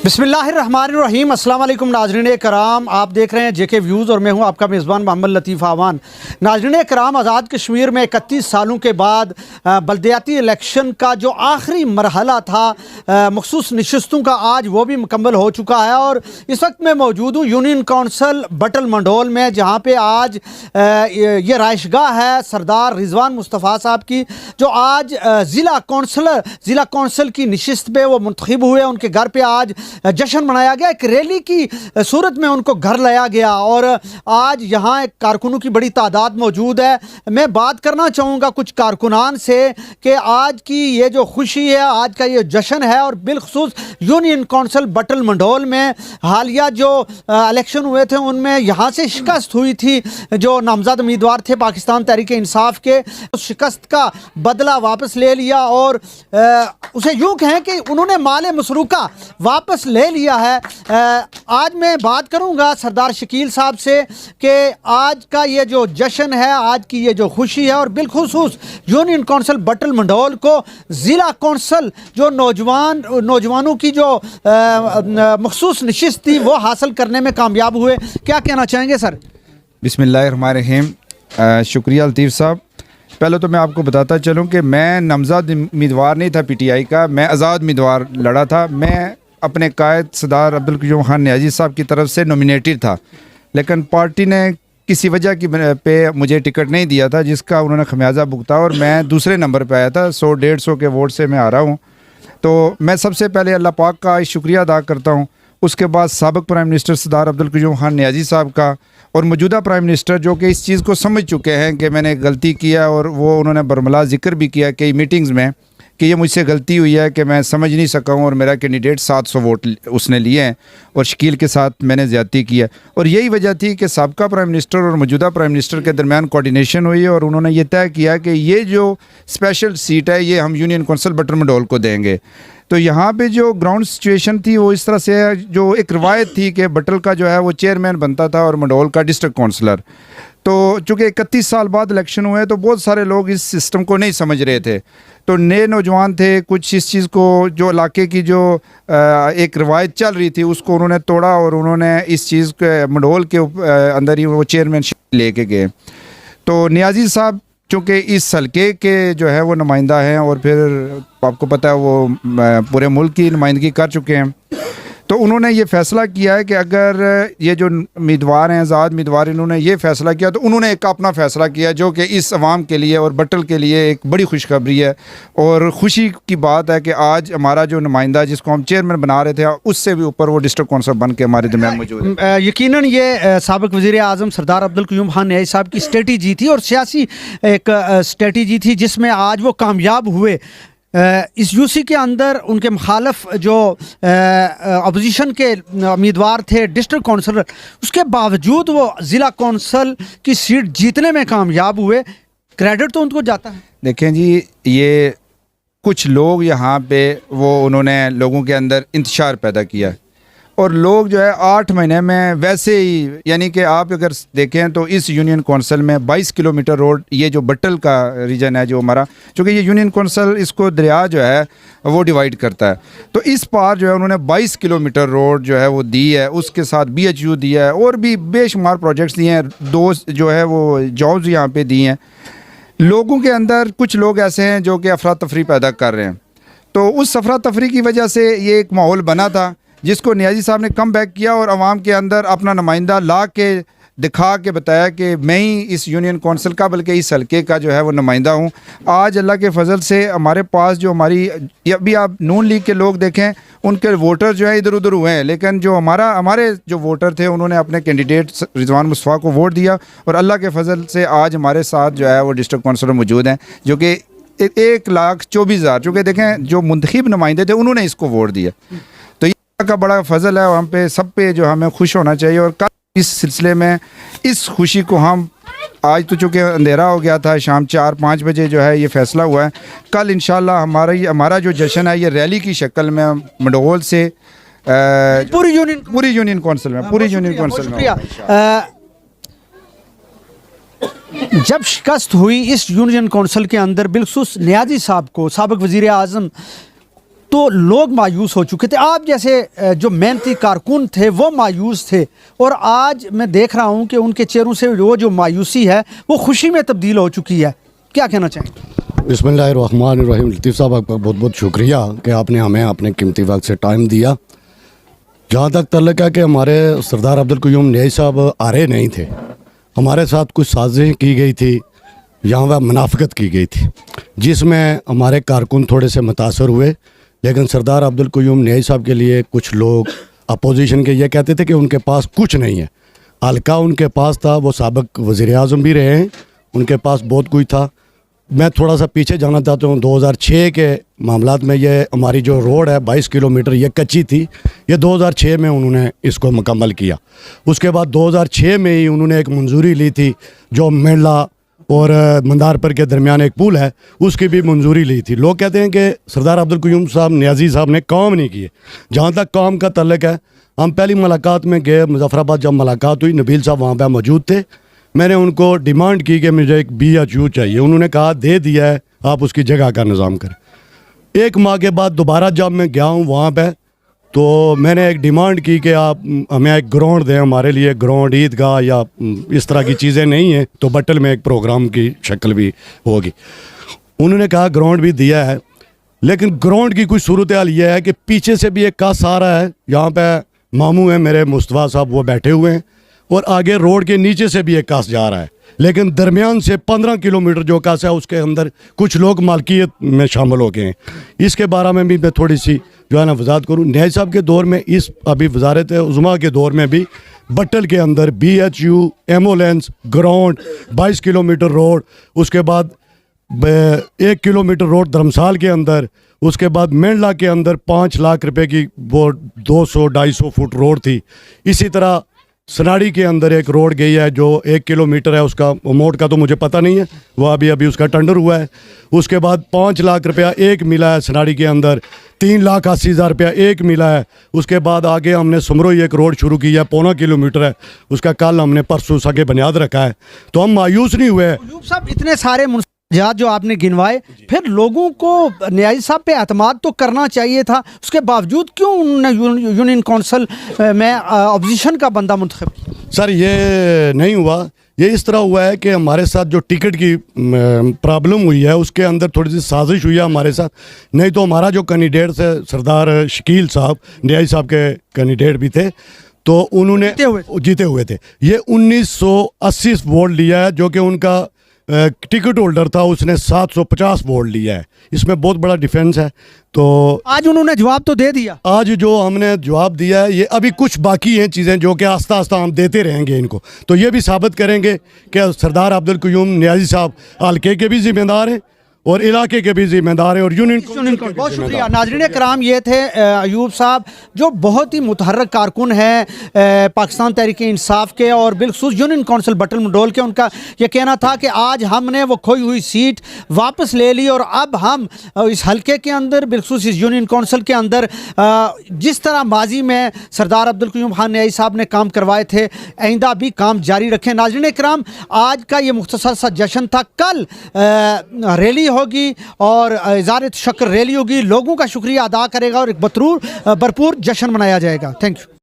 बिस्मिल्लाहिर्रहमानिर्रहीम। अस्सलाम वालेकुम नाज़रीन कराम, आप देख रहे हैं जेके व्यूज़ और मैं हूं आपका मेज़बान मोहम्मद लतीफ़ आवान। नाज़रीन कराम, आज़ाद कश्मीर में 31 सालों के बाद बल्दियाती इलेक्शन का जो आखिरी मरहला था मखसूस नशस्तों का, आज वो भी मुकम्मल हो चुका है और इस वक्त मैं मौजूद हूँ यूनियन कौंसल बटल मंडोल में, जहाँ पे आज ये राइशगाह है सरदार रिजवान मुस्तफ़ा साहब की, जो आज ज़िला कौंसल की नशस्त पे वो मुंतखब हुए। उनके घर पे आज जश्न मनाया गया, एक रैली की सूरत में उनको घर लाया गया और आज यहाँ एक कारकुनों की बड़ी तादाद मौजूद है। मैं बात करना चाहूँगा कुछ कारकुनान से कि आज की ये जो खुशी है, आज का ये जश्न है और बिलखसूस यूनियन कौंसल बटल मंडोल में हालिया जो इलेक्शन हुए थे उनमें यहाँ से शिकस्त हुई थी। जो नामजद उम्मीदवार थे पाकिस्तान तहरीक इंसाफ के, उस शिकस्त का बदला वापस ले लिया और उसे यूँ कहें कि उन्होंने माले मसरूका वापस ले लिया है। आज मैं बात करूंगा सरदार शकील साहब से कि आज का ये जो जश्न है, आज की ये जो खुशी है और बिलखुसूस यूनियन कौंसल बटल मंडोल को ज़िला कौंसल जो नौजवानों की जो मखसूस नशिस्त थी वो हासिल करने में कामयाब हुए। क्या कहना चाहेंगे सर? बिस्मिल्लाहिर्रहमानिर्रहीम। शुक्रिया लतीफ़ साहब। पहले तो मैं आपको बताता चलूँ कि मैं नामज़द उम्मीदवार नहीं था PTI का, मैं आज़ाद उम्मीदवार लड़ा था। मैं अपने कायद सरदार अब्दुल क़य्यूम खान नियाज़ी साहब की तरफ से नॉमिनेटेड था, लेकिन पार्टी ने किसी वजह की पे मुझे टिकट नहीं दिया था, जिसका उन्होंने खमियाजा भुगता और मैं दूसरे नंबर पे आया था। 100-150 के वोट से मैं आ रहा हूँ। तो मैं सबसे पहले अल्लाह पाक का शुक्रिया अदा करता हूँ। उसके बाद साबिक़ प्राइम मिनिस्टर सरदार अब्दुल क़य्यूम खान नियाज़ी साहब का और मौजूदा प्राइम मिनिस्टर, जो कि इस चीज़ को समझ चुके हैं कि मैंने गलती किया और वो उन्होंने बरमला ज़िक्र भी किया कई मीटिंग्स में कि ये मुझसे गलती हुई है कि मैं समझ नहीं सका हूँ और मेरा कैंडिडेट 700 वोट उसने लिए हैं और शकील के साथ मैंने ज़्यादती की है। और यही वजह थी कि साबिक़ा प्राइम मिनिस्टर और मौजूदा प्राइम मिनिस्टर के दरमियान कोऑर्डिनेशन हुई और उन्होंने ये तय किया कि ये जो स्पेशल सीट है ये हम यूनियन कौंसल बटल मंडोल को देंगे। तो यहाँ पे जो ग्राउंड सिचुएशन थी वो इस तरह से है, जो एक रवायत थी कि बटल का जो है वो चेयरमैन बनता था और मंडोल का डिस्ट्रिक्ट काउंसलर। तो चूँकि 31 साल बाद इलेक्शन हुए तो बहुत सारे लोग इस सिस्टम को नहीं समझ रहे थे। तो नए नौजवान थे, कुछ इस चीज़ को जो इलाके की जो एक रवायत चल रही थी उसको उन्होंने तोड़ा और उन्होंने इस चीज़ के मंडोल के अंदर ही वो चेयरमैनशिप लेके गए। तो नियाज़ी साहब चूँकि इस हल्के के जो है वो नुमाइंदा हैं और फिर आपको पता है वो पूरे मुल्क की नुमाइंदगी कर चुके हैं, तो उन्होंने ये फ़ैसला किया है कि अगर ये जो उम्मीदवार हैं आज़ाद उम्मीदवार, इन्होंने ये फ़ैसला किया तो उन्होंने एक अपना फ़ैसला किया जो कि इस अवाम के लिए और बटल के लिए एक बड़ी खुशखबरी है और ख़ुशी की बात है कि आज हमारा जो नुमाइंदा जिसको हम चेयरमैन बना रहे थे उससे भी ऊपर वो डिस्ट्रिक्ट कौंसल बन के हमारे दरमियान मौजूद है। यकीनन ये साबिक़ वज़ीर आज़म सरदार अब्दुल क़य्यूम खान नियाज़ी साहब की स्ट्रेटजी थी और सियासी एक स्ट्रेटजी थी जिसमें आज वो कामयाब हुए। इस यूसी के अंदर उनके मुखालफ जो अपोजिशन के उम्मीदवार थे डिस्ट्रिक्ट काउंसलर, उसके बावजूद वो ज़िला कौंसल की सीट जीतने में कामयाब हुए। क्रेडिट तो उनको जाता है। देखें जी, ये कुछ लोग यहाँ पे वो उन्होंने लोगों के अंदर इंतशार पैदा किया और लोग जो है 8 महीने में वैसे ही, यानी कि आप अगर देखें तो इस यूनियन कौंसल में 22 किलोमीटर रोड, ये जो बटल का रीजन है जो हमारा, चूँकि ये यूनियन कौंसल इसको दरिया जो है वो डिवाइड करता है, तो इस पार जो है उन्होंने 22 किलोमीटर रोड जो है वो दी है। उसके साथ BHU दिया है और भी बेशुमार प्रोजेक्ट्स दिए हैं, 2 जो है वो जॉब्स यहाँ पर दिए हैं। लोगों के अंदर कुछ लोग ऐसे हैं जो कि अफरा तफरी पैदा कर रहे हैं, तो उस अफरा तफरी की वजह से ये एक माहौल बना था जिसको नियाज़ी साहब ने कम बैक किया और आवाम के अंदर अपना नुमाइंदा ला के दिखा के बताया कि मैं ही इस यूनियन कौंसल का बल्कि इस हल्के का जो है वो नुमाइंदा हूँ। आज अल्लाह के फजल से हमारे पास जो हमारी, अभी आप नून लीग के लोग देखें उनके वोटर जो है इधर उधर हुए हैं, लेकिन जो हमारे जो वोटर थे उन्होंने अपने कैंडिडेट रिजवान मुस्तफ़ा को वोट दिया और अल्लाह के फजल से आज हमारे साथ जो है वो डिस्ट्रिक्ट काउंसलर मौजूद हैं जो कि 1,24,000, चूँकि देखें जो मुंतखब नुमाइंदे थे उन्होंने इसको वोट दिया, तो ये का बड़ा फजल है, हम पे सब पे जो हमें खुश होना चाहिए। और कल इस सिलसिले में इस खुशी को हम आज तो चूँकि अंधेरा हो गया था, शाम 4-5 बजे जो है ये फ़ैसला हुआ है। कल इंशाल्लाह हमारा जो जश्न है ये रैली की शक्ल में मंडोल से पूरी यूनियन कौंसिल में शुक्रिया। जब शिकस्त हुई इस यूनियन कौंसिल के अंदर बिलखुसूस नियाज़ी साहब को, साबिक़ वज़ीर आज़म, तो लोग मायूस हो चुके थे। आप जैसे जो मेहनती कारकुन थे वो मायूस थे, और आज मैं देख रहा हूं कि उनके चेहरों से वो जो मायूसी है वो खुशी में तब्दील हो चुकी है। क्या कहना चाहेंगे? बिस्मिल्लाहिर्रहमानिर्रहीम। लतीफ़ साहब, आपका बहुत बहुत शुक्रिया कि आपने हमें अपने कीमती वक्त से टाइम दिया। जहाँ तक तल्लुक़ है कि हमारे सरदार अब्दुल क़य्यूम न्याज़ी साहब आ रहे नहीं थे, हमारे साथ कुछ साजिश की गई थी, यहाँ वह मुनाफ़िकत की गई थी, जिसमें हमारे कारकुन थोड़े से मुतासर हुए। लेकिन सरदार अब्दुल क़य्यूम न्याज़ी साहब के लिए कुछ लोग अपोजिशन के ये कहते थे कि उनके पास कुछ नहीं है। हल्का उनके पास था, वो साबिक़ वज़ीर आज़म भी रहे हैं, उनके पास बहुत कुछ था। मैं थोड़ा सा पीछे जाना चाहता हूँ। 2006 के मामलात में ये हमारी जो रोड है 22 किलोमीटर ये कच्ची थी, ये 2006 में उन्होंने इसको मुकम्मल किया। उसके बाद 2006 में ही उन्होंने एक मंजूरी ली थी, जो मेला और मंदारपुर के दरमियान एक पुल है, उसकी भी मंजूरी ली थी। लोग कहते हैं कि सरदार अब्दुल क़य्यूम साहब न्याज़ी साहब ने काम नहीं किए। जहाँ तक काम का तल्लुक़ है, हम पहली मुलाकात में गए मुजफ्फराबाद, जब मुलाकात हुई नबील साहब वहाँ पर मौजूद थे। मैंने उनको डिमांड की कि मुझे एक BHU चाहिए, उन्होंने कहा दे दिया है, आप उसकी जगह का निज़ाम करें। 1 माह के बाद दोबारा जब मैं गया हूँ वहाँ पे, तो मैंने एक डिमांड की कि आप हमें एक ग्राउंड दें, हमारे लिए ग्राउंड, ईदगाह या इस तरह की चीज़ें नहीं हैं, तो बटल में एक प्रोग्राम की शक्ल भी होगी। उन्होंने कहा ग्राउंड भी दिया है, लेकिन ग्राउंड की कुछ सूरत हाल ये है कि पीछे से भी एक कास आ रहा है, यहाँ पे मामू हैं मेरे मुस्तफ़ा साहब, वो बैठे हुए हैं, और आगे रोड के नीचे से भी एक कास जा रहा है। लेकिन दरमियान से 15 किलोमीटर जो कास है उसके अंदर कुछ लोग मालकियत में शामिल हो गए हैं। इसके बारे में भी मैं थोड़ी सी जो है ना वजाहत करूँ। न्याज़ी साहब के दौर में, इस अभी वज़ारत उज़्मा के दौर में भी बटल के अंदर BHU, ambulance, ground, 22 kilometre road, उसके बाद 1 किलोमीटर रोड धर्मसाल के अंदर, उसके बाद मेंढला के अंदर 5 लाख रुपए की वो 200-250 फुट रोड थी। इसी तरह सनाड़ी के अंदर एक रोड गई है जो 1 किलोमीटर है, उसका अमाउंट का तो मुझे पता नहीं है, वो अभी उसका टेंडर हुआ है। उसके बाद 5 लाख रुपया एक मिला है सनाड़ी के अंदर, 3,80,000 रुपया एक मिला है। उसके बाद आगे हमने सुमरोई एक रोड शुरू की है, 1.25 किलोमीटर है, उसका कल हमने परसों सके बुनियाद रखा है। तो हम मायूस नहीं हुए। अयूब साहब, इतने सारे मुंसियात जो आपने गिनवाए, फिर लोगों को न्याज़ी साहब पे एतमाद तो करना चाहिए था, उसके बावजूद क्यों उन्होंने यूनियन कौंसिल में अपोजिशन का बंदा मुंतखब किया? सर, ये नहीं हुआ, ये इस तरह हुआ है कि हमारे साथ जो टिकट की प्रॉब्लम हुई है उसके अंदर थोड़ी सी साजिश हुई है हमारे साथ। नहीं तो हमारा जो कैंडिडेट है सरदार शकील साहब, न्याज़ी साहब के कैंडिडेट भी थे, तो उन्होंने जीते हुए थे। ये 1980 वोट लिया है, जो कि उनका टिकट होल्डर था, उसने 750 वोट लिया है। इसमें बहुत बड़ा डिफरेंस है। तो आज उन्होंने जवाब तो दे दिया। आज जो हमने जवाब दिया है, ये अभी कुछ बाकी हैं चीज़ें जो कि आस्ता आस्ता हम देते रहेंगे इनको। तो ये भी साबित करेंगे कि सरदार अब्दुल क़य्यूम न्याज़ी साहब हल्के के भी जिम्मेदार हैं और इलाके के भी जिम्मेदार हैं और यूनियन बहुत शुक्रिया। नाज़रीन कराम, ये थे अयूब साहब, जो बहुत ही मुतहर्रिक कारकुन हैं पाकिस्तान तहरीक इंसाफ के, और बिलखुसूस यूनियन कौंसिल बटल मंडोल के। उनका ये कहना था कि आज हमने वो खोई हुई सीट वापस ले ली, और अब हम इस हल्के के अंदर, बिलखुसूस इस यूनियन कौंसिल के अंदर, जिस तरह माजी में सरदार अब्दुल क़य्यूम खान न्याज़ी साहब ने काम करवाए थे, आइंदा भी काम जारी रखें। नाज़रीन कराम, आज का ये मुख्तसर सा जश्न था। कल रैली होगी और इज़हार शक्र रैली होगी, लोगों का शुक्रिया अदा करेगा और एक भरपूर जश्न मनाया जाएगा। Thank you.